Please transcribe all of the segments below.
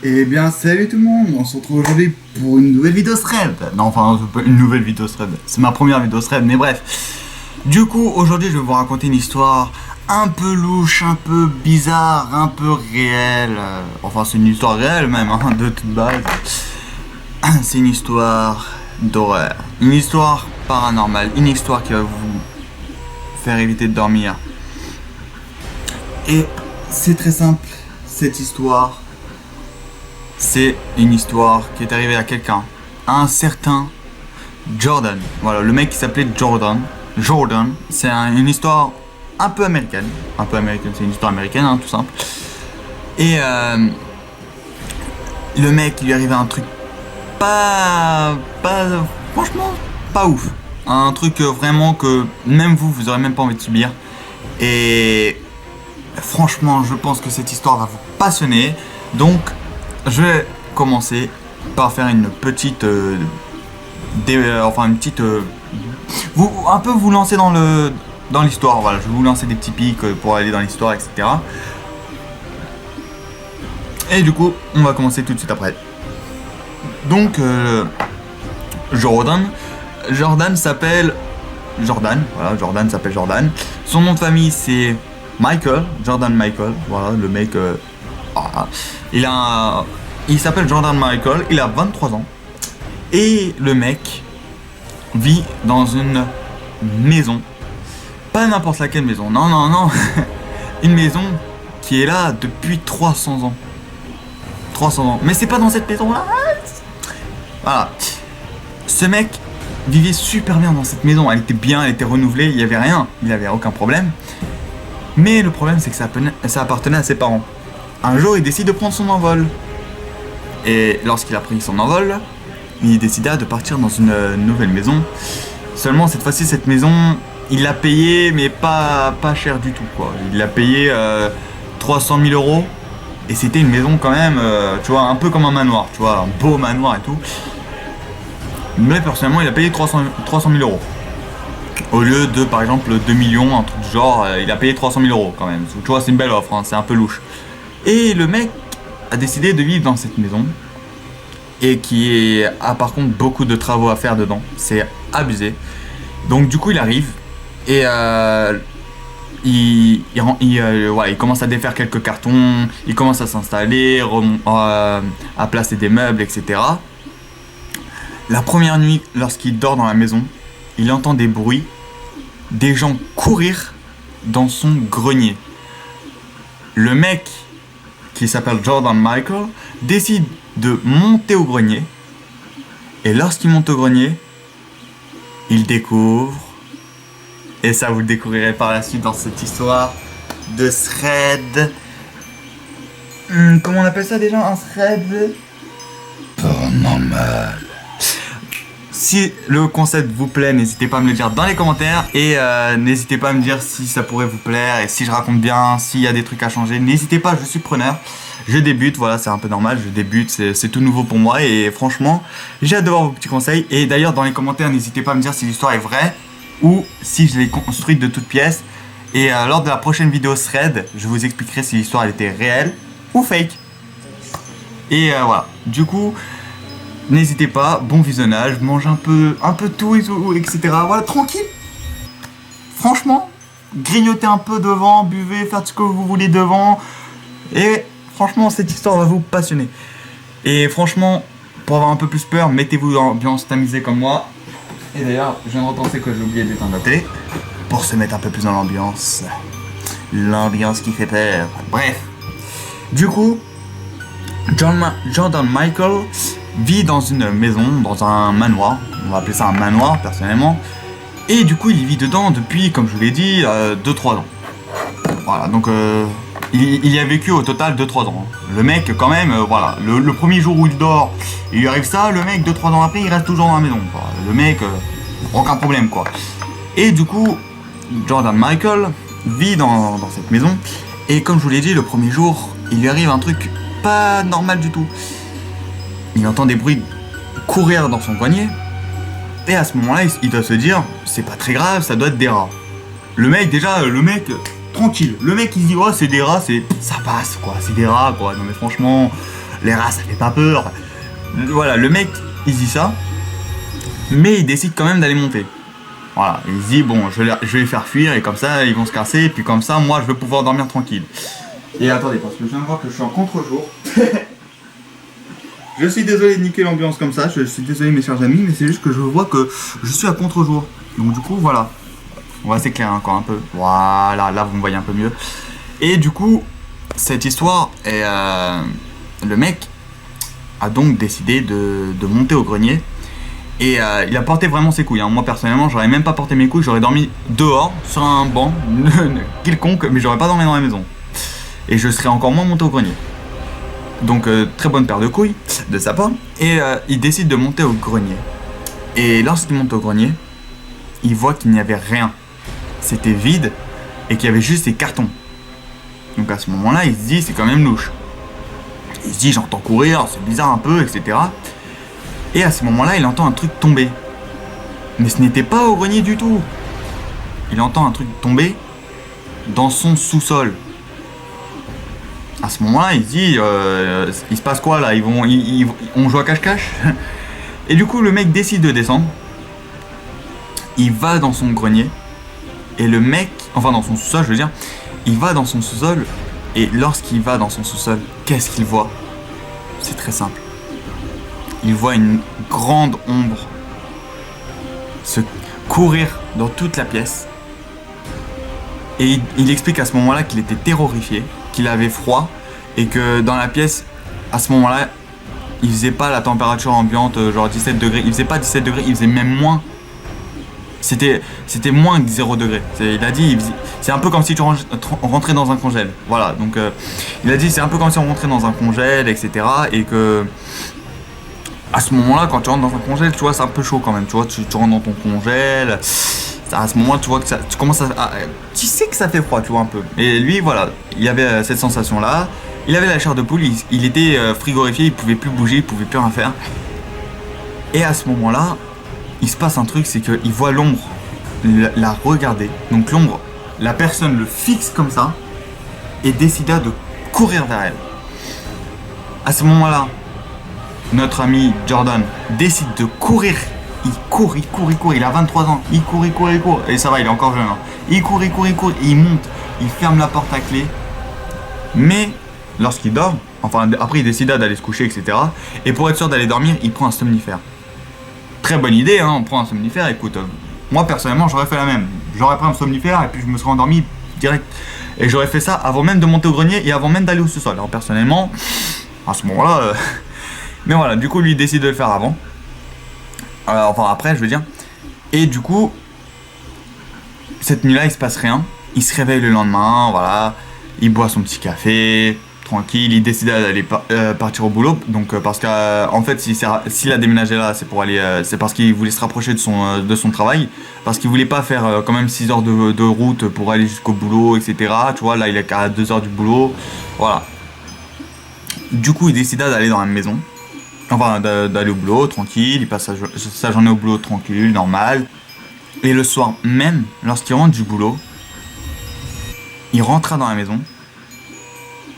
Eh bien, salut tout le monde, on se retrouve aujourd'hui pour une nouvelle vidéo thread. Non, enfin, c'est pas une nouvelle vidéo thread, c'est ma première vidéo thread, mais bref. Du coup, aujourd'hui, je vais vous raconter une histoire un peu louche, un peu bizarre, un peu réelle. Enfin, c'est une histoire réelle même, hein, de toute base. C'est une histoire d'horreur, une histoire paranormale, une histoire qui va vous faire éviter de dormir. Et c'est très simple, cette histoire. C'est une histoire qui est arrivée à quelqu'un, à un certain Jordan. Voilà, le mec qui s'appelait Jordan. Jordan, c'est une histoire un peu américaine. Un peu américaine, c'est une histoire américaine, hein, tout simple. Et le mec, il lui arrivait un truc franchement, pas ouf. Un truc vraiment que même vous aurez même pas envie de subir. Et franchement, je pense que cette histoire va vous passionner. Donc, je vais commencer par faire une petite, un peu vous lancer dans l'histoire. Voilà, je vais vous lancer des petits pics pour aller dans l'histoire, etc. Et du coup, on va commencer tout de suite après. Donc, Jordan s'appelle Jordan. Voilà, Jordan s'appelle Jordan. Son nom de famille c'est Michael, Jordan Michael. Voilà, le mec. Voilà. Il s'appelle Jordan Michael, il a 23 ans. Et le mec vit dans une maison. Pas n'importe laquelle maison, non, non, non. Une maison qui est là depuis 300 ans. 300 ans. Mais c'est pas dans cette maison-là. Voilà. Ce mec vivait super bien dans cette maison. Elle était bien, elle était renouvelée, il n'y avait rien. Il n'avait aucun problème. Mais le problème, c'est que ça appartenait à ses parents. Un jour, il décide de prendre son envol. Et lorsqu'il a pris son envol, il décida de partir dans une nouvelle maison. Seulement, cette fois-ci, cette maison, il l'a payée, mais pas cher du tout, quoi. Il l'a payée 300 000 euros. Et c'était une maison quand même, tu vois, un peu comme un manoir, tu vois, un beau manoir et tout. Mais personnellement, il a payé 300 000 euros. Au lieu de, par exemple, 2 millions, un truc du genre, il a payé 300 000 euros quand même. Tu vois, c'est une belle offre, hein, c'est un peu louche. Et le mec a décidé de vivre dans cette maison. Et qui a par contre beaucoup de travaux à faire dedans. C'est abusé. Donc du coup, il arrive. Et voilà, il commence à défaire quelques cartons. Il commence à s'installer, à placer des meubles, etc. La première nuit, lorsqu'il dort dans la maison, il entend des bruits, des gens courir dans son grenier. Le mec, qui s'appelle Jordan Michael, décide de monter au grenier. Et lorsqu'il monte au grenier, il découvre, et ça vous le découvrirez par la suite dans cette histoire de thread. Comment on appelle ça déjà, un thread paranormal. Si le concept vous plaît, n'hésitez pas à me le dire dans les commentaires. Et n'hésitez pas à me dire si ça pourrait vous plaire. Et si je raconte bien, s'il y a des trucs à changer, n'hésitez pas, je suis preneur. Je débute, voilà, c'est un peu normal, je débute, c'est tout nouveau pour moi. Et franchement, j'ai hâte de voir vos petits conseils. Et d'ailleurs, dans les commentaires, n'hésitez pas à me dire si l'histoire est vraie ou si je l'ai construite de toutes pièces. Et lors de la prochaine vidéo thread, je vous expliquerai si l'histoire était réelle ou fake. Et voilà, du coup... N'hésitez pas, bon visionnage, mange un peu tout et tout, etc. Voilà, tranquille. Franchement, grignotez un peu devant, buvez, faites ce que vous voulez devant. Et franchement, cette histoire va vous passionner. Et franchement, pour avoir un peu plus peur, mettez-vous dans l'ambiance tamisée comme moi. Et d'ailleurs, je viens de repenser que j'ai oublié d'éteindre la télé. Pour se mettre un peu plus dans l'ambiance. L'ambiance qui fait peur. Bref. Du coup, Jordan Michael vit dans une maison, dans un manoir. On va appeler ça un manoir, personnellement. Et du coup, il vit dedans depuis, comme je vous l'ai dit, 2-3 ans. Voilà, donc il y a vécu au total 2-3 ans. Le mec, quand même, voilà, le premier jour où il dort, il lui arrive ça, le mec, 2-3 ans après, il reste toujours dans la maison, quoi. Le mec, aucun problème, quoi. Et du coup, Jordan Michael vit dans cette maison. Et comme je vous l'ai dit, le premier jour, il lui arrive un truc pas normal du tout. Il entend des bruits courir dans son grenier. Et à ce moment-là, il doit se dire, c'est pas très grave, ça doit être des rats. Le mec, tranquille. Le mec, il se dit, oh, c'est des rats, ça passe, quoi. C'est des rats, quoi. Non, mais franchement, les rats ça fait pas peur. Voilà, le mec il dit ça, mais il décide quand même d'aller monter. Voilà, il se dit bon, je vais les faire fuir et comme ça ils vont se casser, et puis comme ça moi je vais pouvoir dormir tranquille. Et attendez, parce que je viens de voir que je suis en contre-jour. Je suis désolé de niquer l'ambiance comme ça, je suis désolé mes chers amis, mais c'est juste que je vois que je suis à contre-jour. Donc du coup voilà, on va s'éclairer encore un peu. Voilà, là vous me voyez un peu mieux. Et du coup, cette histoire, le mec a donc décidé de monter au grenier. Et il a porté vraiment ses couilles. Hein. Moi personnellement, j'aurais même pas porté mes couilles, j'aurais dormi dehors, sur un banc, quelconque, mais j'aurais pas dormi dans la maison. Et je serais encore moins monté au grenier. Donc très bonne paire de couilles de sa part. Et il décide de monter au grenier. Et lorsqu'il monte au grenier, il voit qu'il n'y avait rien. C'était vide et qu'il y avait juste des cartons. Donc à ce moment-là, il se dit c'est quand même louche. Il se dit j'entends courir, c'est bizarre un peu, etc. Et à ce moment-là, il entend un truc tomber. Mais ce n'était pas au grenier du tout. Il entend un truc tomber dans son sous-sol. À ce moment-là, il se dit il se passe quoi là, on joue à cache-cache. Et du coup, le mec décide de descendre. Il va dans son grenier. Et le mec, enfin dans son sous-sol, je veux dire, il va dans son sous-sol. Et lorsqu'il va dans son sous-sol, qu'est-ce qu'il voit? C'est très simple. Il voit une grande ombre se courir dans toute la pièce. Et il explique à ce moment-là qu'il était terrorifié, qu'il avait froid et que dans la pièce, à ce moment-là, il faisait pas la température ambiante, genre 17 degrés. Il faisait pas 17 degrés, il faisait même moins. C'était moins que 0 degré. Il a dit, c'est un peu comme si tu rentrais dans un congèle. Voilà, donc il a dit c'est un peu comme si on rentrait dans un congèle, etc. Et que à ce moment-là, quand tu rentres dans un congèle, tu vois, c'est un peu chaud quand même. Tu vois, tu rentres dans ton congèle. À ce moment-là, tu vois que tu commences tu sais que ça fait froid, tu vois, un peu. Et lui, voilà, il avait cette sensation-là. Il avait la chair de poule, il était frigorifié, il pouvait plus bouger, il pouvait plus rien faire. Et à ce moment-là, il se passe un truc, c'est qu'il voit l'ombre la regarder. Donc l'ombre, la personne le fixe comme ça et décida de courir vers elle. À ce moment-là, notre ami Jordan décide de courir. Il court, il a 23 ans, il court, et ça va, il est encore jeune. Hein. Il court, il monte, il ferme la porte à clé. Mais lorsqu'il dort, enfin après il décida d'aller se coucher, etc. Et pour être sûr d'aller dormir, il prend un somnifère. Très bonne idée, hein, on prend un somnifère, écoute, moi personnellement j'aurais fait la même. J'aurais pris un somnifère et puis je me serais endormi direct. Et j'aurais fait ça avant même de monter au grenier et avant même d'aller au sous-sol. Alors personnellement, à ce moment-là... Mais voilà, du coup lui il décide de le faire avant. Enfin après je veux dire. Et du coup, cette nuit-là il se passe rien. Il se réveille le lendemain, voilà. Il boit son petit café, tranquille. Il décide d'aller partir au boulot. Donc parce qu'en fait s'il a déménagé là, c'est pour aller, c'est parce qu'il voulait se rapprocher de son travail. Parce qu'il voulait pas faire quand même 6 heures de route pour aller jusqu'au boulot, etc. Tu vois, là il est qu'à 2 heures du boulot. Voilà. Du coup il décida d'aller dans la maison. Enfin, d'aller au boulot, tranquille, il passe sa journée au boulot tranquille, normal. Et le soir même, lorsqu'il rentre du boulot, il rentra dans la maison.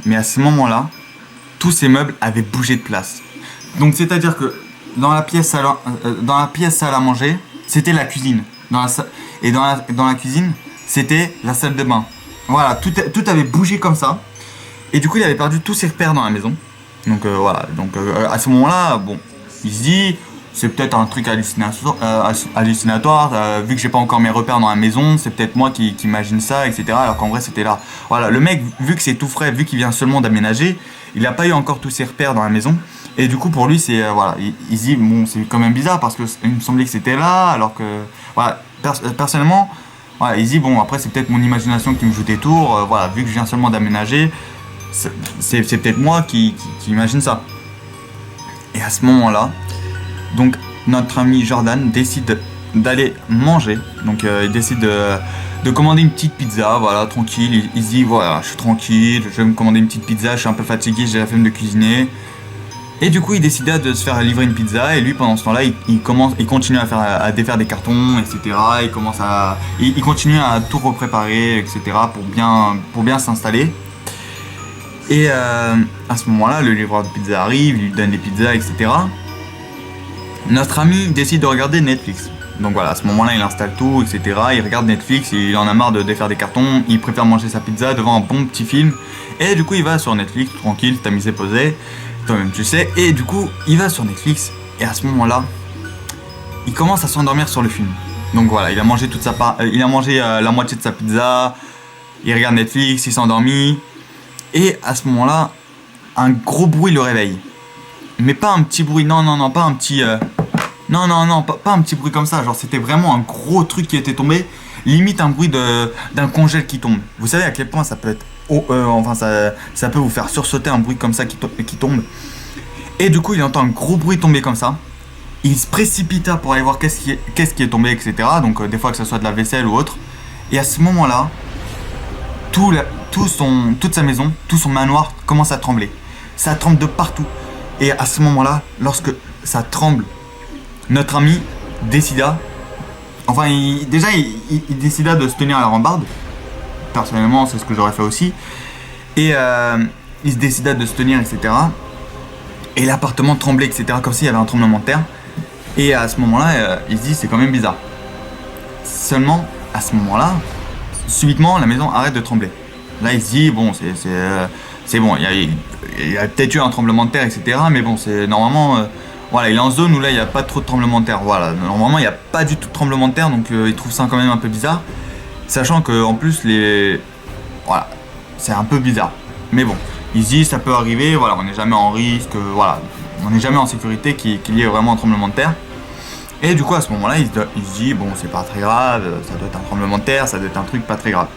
Mais à ce moment-là, tous ses meubles avaient bougé de place. Donc c'est-à-dire que dans la pièce salle à manger, c'était la cuisine. Dans la cuisine, c'était la salle de bain. Voilà, tout avait bougé comme ça. Et du coup, il avait perdu tous ses repères dans la maison. Donc voilà, donc à ce moment-là, bon, il se dit, c'est peut-être un truc hallucinatoire, vu que j'ai pas encore mes repères dans la maison, c'est peut-être moi qui imagine ça, etc. Alors qu'en vrai c'était là. Voilà, le mec, vu que c'est tout frais, vu qu'il vient seulement d'aménager, il n'a pas eu encore tous ses repères dans la maison. Et du coup pour lui c'est, voilà, il se dit, bon c'est quand même bizarre parce que il me semblait que c'était là, alors que, voilà, personnellement, voilà, il se dit, bon après c'est peut-être mon imagination qui me joue des tours, voilà, vu que je viens seulement d'aménager, c'est peut-être moi qui imagine ça. Et à ce moment-là, donc notre ami Jordan décide d'aller manger. Donc il décide de commander une petite pizza, voilà, tranquille. Il se dit, voilà, je suis tranquille, je vais me commander une petite pizza, je suis un peu fatigué, j'ai la flemme de cuisiner. Et du coup il décida de se faire livrer une pizza. Et lui pendant ce temps-là, il continue à défaire des cartons, etc. Il continue à tout repréparer, etc. pour bien s'installer. Et à ce moment-là, le livreur de pizza arrive, il lui donne des pizzas, etc. Notre ami décide de regarder Netflix. Donc voilà, à ce moment-là, il installe tout, etc. Il regarde Netflix, il en a marre de défaire des cartons, il préfère manger sa pizza devant un bon petit film. Et du coup, il va sur Netflix, tranquille, tamisé, posé, toi-même tu sais. Et du coup, il va sur Netflix, et à ce moment-là, il commence à s'endormir sur le film. Donc voilà, il a mangé la moitié de sa pizza, il regarde Netflix, il s'est endormi. Et à ce moment-là, un gros bruit le réveille. Mais pas un petit bruit, non, pas un petit... Non, pas un petit bruit comme ça. Genre, c'était vraiment un gros truc qui était tombé. Limite un bruit d'un congèle qui tombe. Vous savez à quel point ça peut être... ça peut vous faire sursauter un bruit comme ça qui tombe. Et du coup, il entend un gros bruit tomber comme ça. Il se précipita pour aller voir qu'est-ce qui est tombé, etc. Donc, des fois que ce soit de la vaisselle ou autre. Et à ce moment-là, toute sa maison, tout son manoir commence à trembler. Ça tremble de partout. Et à ce moment-là, lorsque ça tremble, notre ami décida, il décida de se tenir à la rambarde. Personnellement, c'est ce que j'aurais fait aussi. Et il se décida de se tenir, etc. Et l'appartement tremblait, etc. Comme s'il y avait un tremblement de terre. Et à ce moment-là, il se dit, c'est quand même bizarre. Seulement, à ce moment-là, subitement, la maison arrête de trembler. Là, il se dit, bon, c'est bon, il y a peut-être eu un tremblement de terre, etc. Mais bon, c'est normalement... voilà, il est en zone où là, il n'y a pas trop de tremblement de terre. Voilà, normalement, il n'y a pas du tout de tremblement de terre, donc il trouve ça quand même un peu bizarre. Sachant qu'en plus, voilà, c'est un peu bizarre. Mais bon, il se dit, ça peut arriver, voilà, on n'est jamais en risque, voilà, on n'est jamais en sécurité qu'il y ait vraiment un tremblement de terre. Et du coup, à ce moment-là, il se dit, bon, c'est pas très grave, ça doit être un tremblement de terre, ça doit être un truc pas très grave.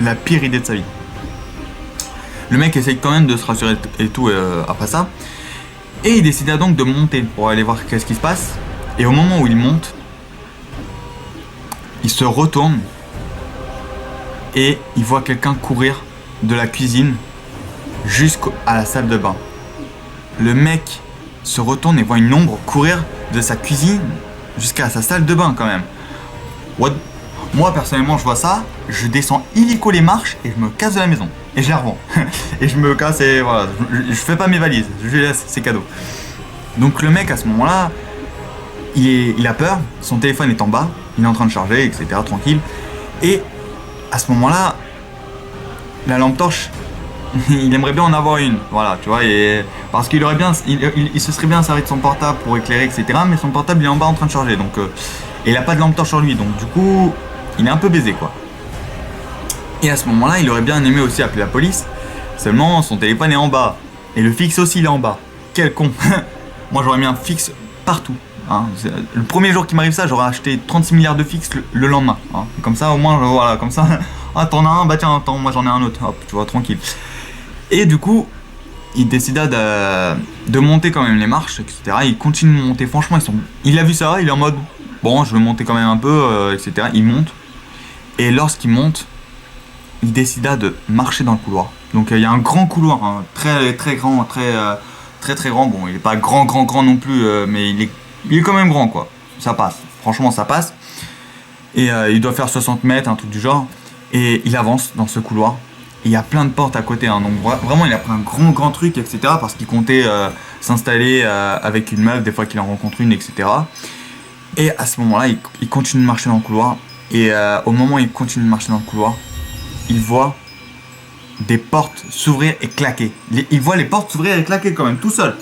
La pire idée de sa vie. Le mec essaye quand même de se rassurer et tout après ça. Et il décida donc de monter pour aller voir qu'est-ce qui se passe. Et au moment où il monte, il se retourne et il voit quelqu'un courir de la cuisine jusqu'à la salle de bain. Le mec se retourne et voit une ombre courir de sa cuisine jusqu'à sa salle de bain quand même. Moi personnellement je vois ça, je descends illico les marches et je me casse de la maison. Et je les revends. Et je me casse et voilà, je fais pas mes valises, je lui laisse ses cadeaux. Donc le mec à ce moment-là, il a peur, son téléphone est en bas, il est en train de charger, etc. tranquille. Et à ce moment-là, la lampe torche, il aimerait bien en avoir une, voilà, tu vois, et parce qu'il aurait bien, il se serait bien servi de son portable pour éclairer, etc. Mais son portable il est en bas en train de charger, donc et il a pas de lampe torche sur lui, donc du coup, il est un peu baisé quoi. Et à ce moment-là, il aurait bien aimé aussi appeler la police, seulement son téléphone est en bas et le fixe aussi il est en bas. Quel con. Moi j'aurais mis un fixe partout. Hein. Le premier jour qui m'arrive ça, j'aurais acheté 36 milliards de fixes le lendemain. Hein. Comme ça, au moins, voilà, comme ça. Ah, t'en as un, bah tiens, attends, moi j'en ai un autre. Hop, tu vois, tranquille. Et du coup, il décida de monter quand même les marches, etc. Il continue de monter. Franchement, il a vu ça, il est en mode, bon, je vais monter quand même un peu, etc. Il monte. Et lorsqu'il monte, il décida de marcher dans le couloir. Donc il y a un grand couloir, hein, très très grand, très grand. Bon, il est pas grand non plus, mais il est quand même grand quoi. Ça passe. Franchement, ça passe. Et il doit faire 60 mètres, un truc du genre. Et il avance dans ce couloir. Et il y a plein de portes à côté. Hein, donc vraiment, il a pris un grand truc, etc. Parce qu'il comptait s'installer avec une meuf, des fois qu'il en rencontre une, etc. Et à ce moment-là, il continue de marcher dans le couloir. Et au moment où il continue de marcher dans le couloir, il voit des portes s'ouvrir et claquer. Il voit les portes s'ouvrir et claquer quand même, tout seul.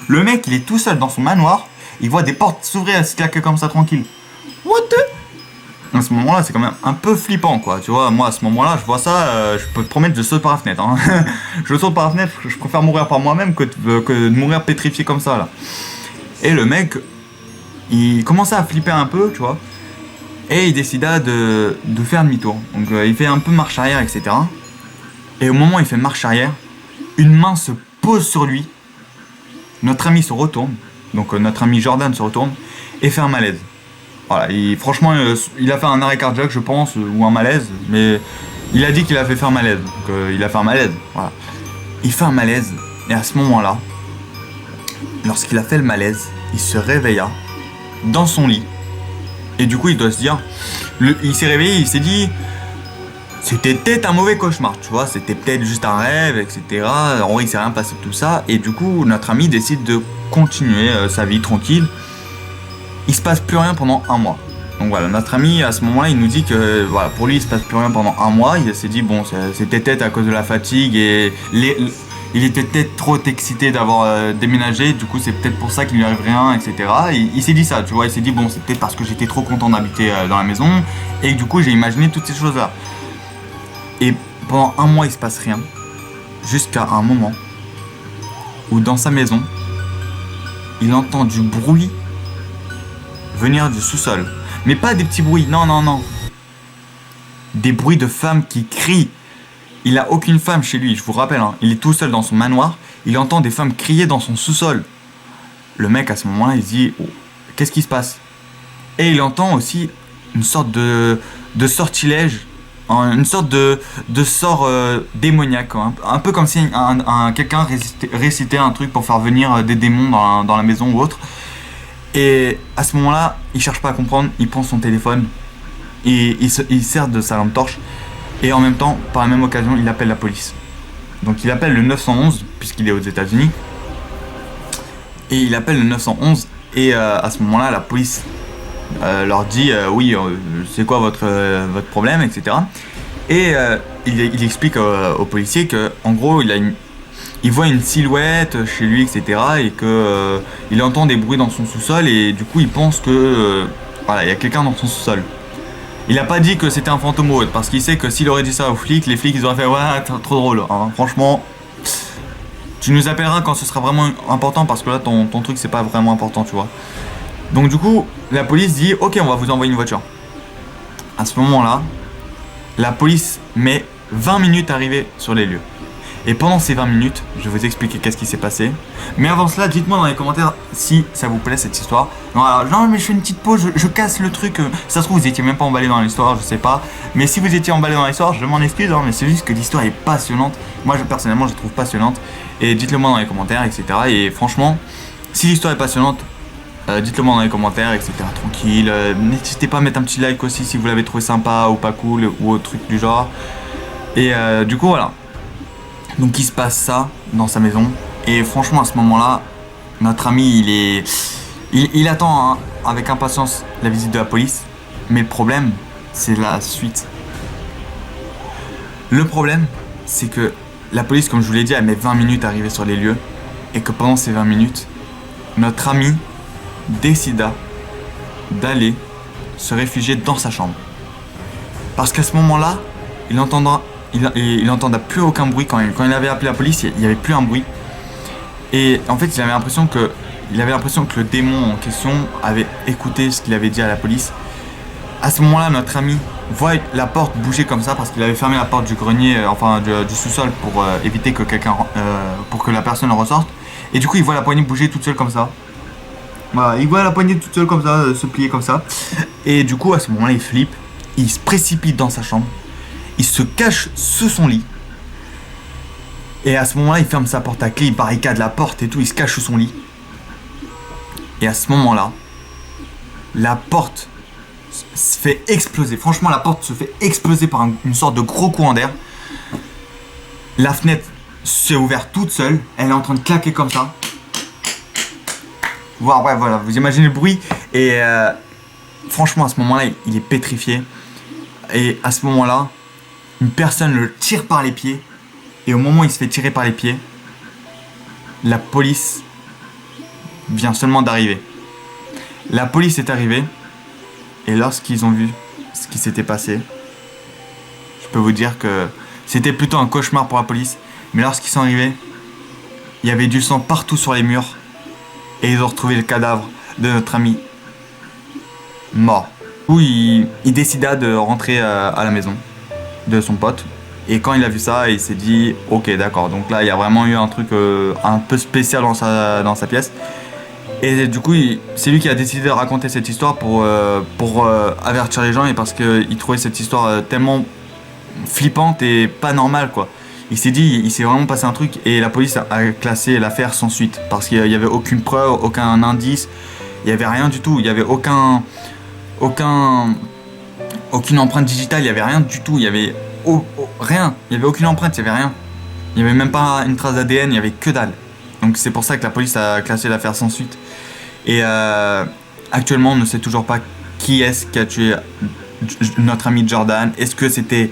Le mec, il est tout seul dans son manoir. Il voit des portes s'ouvrir et se claquer comme ça, tranquille. What the... À ce moment-là, c'est quand même un peu flippant, quoi. Tu vois, moi, à ce moment-là, je vois ça, je peux te promettre, je saute par la fenêtre. Hein. Je saute par la fenêtre, je préfère mourir par moi-même que de mourir pétrifié comme ça, là. Et le mec, il commençait à flipper un peu, tu vois. Et il décida de faire demi-tour. Donc, il fait un peu marche arrière, etc. Et au moment où il fait marche arrière, une main se pose sur lui. Notre ami se retourne. Donc, notre ami Jordan se retourne et fait un malaise. Voilà, franchement, il a fait un arrêt cardiaque, je pense, ou un malaise, mais il a dit qu'il a fait faire un malaise. Donc, il a fait un malaise. Voilà. Il fait un malaise, et à ce moment-là, lorsqu'il a fait le malaise, il se réveilla dans son lit. Et du coup, il doit se dire, il s'est réveillé, il s'est dit, c'était peut-être un mauvais cauchemar, tu vois, c'était peut-être juste un rêve, etc. En vrai, il s'est rien passé de tout ça. Et du coup, notre ami décide de continuer sa vie tranquille. Il se passe plus rien pendant un mois. Donc voilà, notre ami, à ce moment-là, il nous dit que voilà, pour lui, il se passe plus rien pendant un mois. Il s'est dit, bon, c'était peut-être à cause de la fatigue et il était peut-être trop excité d'avoir déménagé. Du coup, c'est peut-être pour ça qu'il lui arrive rien, etc. Il s'est dit ça, tu vois. Il s'est dit, bon, c'est peut-être parce que j'étais trop content d'habiter dans la maison. Et que, du coup, j'ai imaginé toutes ces choses-là. Et pendant un mois, il se passe rien. Jusqu'à un moment où, dans sa maison, il entend du bruit venir du sous-sol. Mais pas des petits bruits, non, non, non. Des bruits de femmes qui crient. Il a aucune femme chez lui, je vous rappelle, hein. Il est tout seul dans son manoir. Il entend des femmes crier dans son sous-sol. Le mec, à ce moment-là, il se dit, oh, qu'est-ce qui se passe? Et il entend aussi une sorte de sortilège, une sorte de sort démoniaque, hein. Un peu comme si quelqu'un récitait un truc pour faire venir des démons dans la maison ou autre. Et à ce moment-là, il cherche pas à comprendre, il prend son téléphone et il sert de sa lampe torche. Et en même temps, par la même occasion, il appelle la police. Donc il appelle le 911, puisqu'il est aux États-Unis. Et il appelle le 911 et à ce moment-là, la police leur dit oui, c'est quoi votre problème, etc. Et il explique aux policiers que, en gros, il voit une silhouette chez lui, etc. Et que il entend des bruits dans son sous-sol et du coup il pense que voilà, il y a quelqu'un dans son sous-sol. Il a pas dit que c'était un fantôme ou autre parce qu'il sait que s'il aurait dit ça aux flics, les flics ils auraient fait ouais, trop drôle, hein. Franchement, tu nous appelleras quand ce sera vraiment important parce que là ton truc c'est pas vraiment important, tu vois. Donc du coup, la police dit ok, on va vous envoyer une voiture. À ce moment-là, la police met 20 minutes à arriver sur les lieux. Et pendant ces 20 minutes, je vais vous expliquer qu'est-ce qui s'est passé. Mais avant cela, dites-moi dans les commentaires si ça vous plaît cette histoire. Non, alors, genre, mais je fais une petite pause, je casse le truc. Ça se trouve, vous étiez même pas emballé dans l'histoire, je sais pas. Mais si vous étiez emballé dans l'histoire, je m'en excuse, hein, mais c'est juste que l'histoire est passionnante. Moi, personnellement, je la trouve passionnante. Et dites-le moi dans les commentaires, etc. Et franchement, si l'histoire est passionnante, dites-le moi dans les commentaires, etc. Tranquille. N'hésitez pas à mettre un petit like aussi si vous l'avez trouvé sympa ou pas cool ou autre truc du genre. Et du coup, voilà. Donc il se passe ça dans sa maison et franchement à ce moment-là, notre ami il attend hein, avec impatience la visite de la police. Mais le problème, c'est la suite. Le problème, c'est que la police, comme je vous l'ai dit, elle met 20 minutes à arriver sur les lieux et que pendant ces 20 minutes, notre ami décida d'aller se réfugier dans sa chambre. Parce qu'à ce moment-là, il n'entendait plus aucun bruit. Quand il avait appelé la police, il n'y avait plus un bruit. Et en fait, il avait l'impression que le démon en question avait écouté ce qu'il avait dit à la police. À ce moment-là, notre ami voit la porte bouger comme ça parce qu'il avait fermé la porte du grenier, du sous-sol pour éviter que pour que la personne ressorte. Et du coup, il voit la poignée bouger toute seule comme ça. Voilà, il voit la poignée toute seule comme ça, se plier comme ça. Et du coup, à ce moment-là, il flippe. Il se précipite dans sa chambre. Il se cache sous son lit. Et à ce moment-là, il ferme sa porte à clé, il barricade la porte et tout, il se cache sous son lit. Et à ce moment-là, la porte se fait exploser. Franchement, la porte se fait exploser par une sorte de gros courant d'air. La fenêtre s'est ouverte toute seule. Elle est en train de claquer comme ça. Voilà, vous imaginez le bruit. Et franchement, à ce moment-là, il est pétrifié. Et à ce moment-là, une personne le tire par les pieds. Et au moment où il se fait tirer par les pieds, la police vient seulement d'arriver. La police est arrivée. Et lorsqu'ils ont vu ce qui s'était passé, je peux vous dire que c'était plutôt un cauchemar pour la police. Mais lorsqu'ils sont arrivés, il y avait du sang partout sur les murs. Et ils ont retrouvé le cadavre de notre ami mort. Où il décida de rentrer à la maison de son pote. Et quand il a vu ça, il s'est dit ok, d'accord. Donc là, il y a vraiment eu un truc un peu spécial dans sa pièce. Et du coup, c'est lui qui a décidé de raconter cette histoire pour avertir les gens et parce qu'il trouvait cette histoire tellement flippante et pas normale, quoi. Il s'est dit, il s'est vraiment passé un truc et la police a classé l'affaire sans suite parce qu'il n'y avait aucune preuve, aucun indice, il n'y avait rien du tout, il n'y avait aucune empreinte digitale, il n'y avait rien du tout, il n'y avait rien. Il n'y avait aucune empreinte, il n'y avait rien. Il n'y avait même pas une trace d'ADN, il n'y avait que dalle. Donc c'est pour ça que la police a classé l'affaire sans suite. Et actuellement, on ne sait toujours pas qui est-ce qui a tué notre ami Jordan. Est-ce que c'était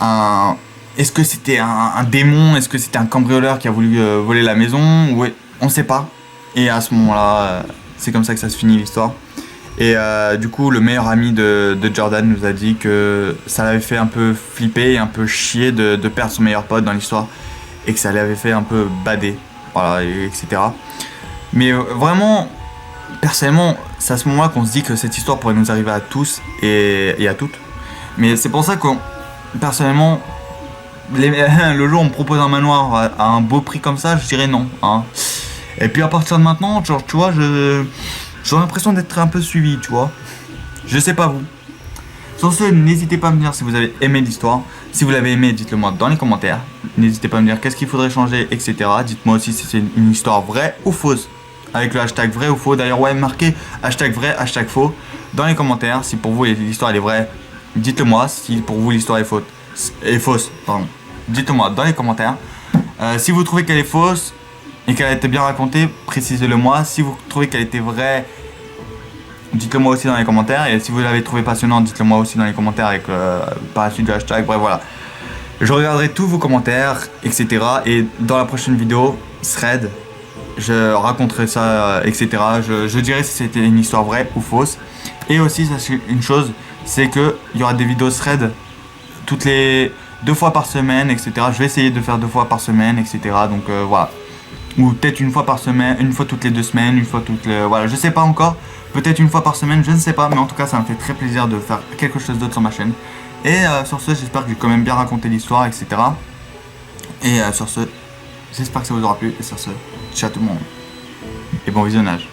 un... Est-ce que c'était un démon? Est-ce que c'était un cambrioleur qui a voulu voler la maison? Ouais, on ne sait pas. Et à ce moment-là, c'est comme ça que ça se finit l'histoire. Et du coup, le meilleur ami de Jordan nous a dit que ça l'avait fait un peu flipper et un peu chier de perdre son meilleur pote dans l'histoire. Et que ça l'avait fait un peu bader. Voilà, etc. Mais vraiment, personnellement, c'est à ce moment-là qu'on se dit que cette histoire pourrait nous arriver à tous et à toutes. Mais c'est pour ça que, personnellement, le jour où on me propose un manoir à un beau prix comme ça, je dirais non. Hein. Et puis à partir de maintenant, genre, tu vois, j'ai l'impression d'être un peu suivi, tu vois. Je sais pas vous. Sur ce, n'hésitez pas à me dire si vous avez aimé l'histoire. Si vous l'avez aimé, dites-le moi dans les commentaires. N'hésitez pas à me dire qu'est-ce qu'il faudrait changer, etc. Dites-moi aussi si c'est une histoire vraie ou fausse. Avec le hashtag vrai ou faux. D'ailleurs, ouais, marquez hashtag vrai, hashtag faux dans les commentaires. Si pour vous l'histoire elle est vraie, dites-le moi. Si pour vous l'histoire est fausse, pardon. Dites-le moi dans les commentaires. Si vous trouvez qu'elle est fausse et qu'elle a été bien racontée, précisez-le moi. Si vous trouvez qu'elle était vraie, dites-le moi aussi dans les commentaires. Et si vous l'avez trouvé passionnante, dites-le moi aussi dans les commentaires avec par la suite du hashtag. Bref, voilà. Je regarderai tous vos commentaires, etc. Et dans la prochaine vidéo, thread, je raconterai ça, etc. Je dirai si c'était une histoire vraie ou fausse. Et aussi, sachez une chose, c'est qu'il y aura des vidéos thread toutes les 2 fois par semaine, etc. Je vais essayer de faire 2 fois par semaine, etc. Donc voilà. Ou peut-être une fois par semaine, une fois toutes les 2 semaines, une fois toutes les... Voilà, je sais pas encore. Peut-être une fois par semaine, je ne sais pas. Mais en tout cas, ça me fait très plaisir de faire quelque chose d'autre sur ma chaîne. Et sur ce, j'espère que j'ai quand même bien raconté l'histoire, etc. Et sur ce, j'espère que ça vous aura plu. Et sur ce, ciao tout le monde. Et bon visionnage.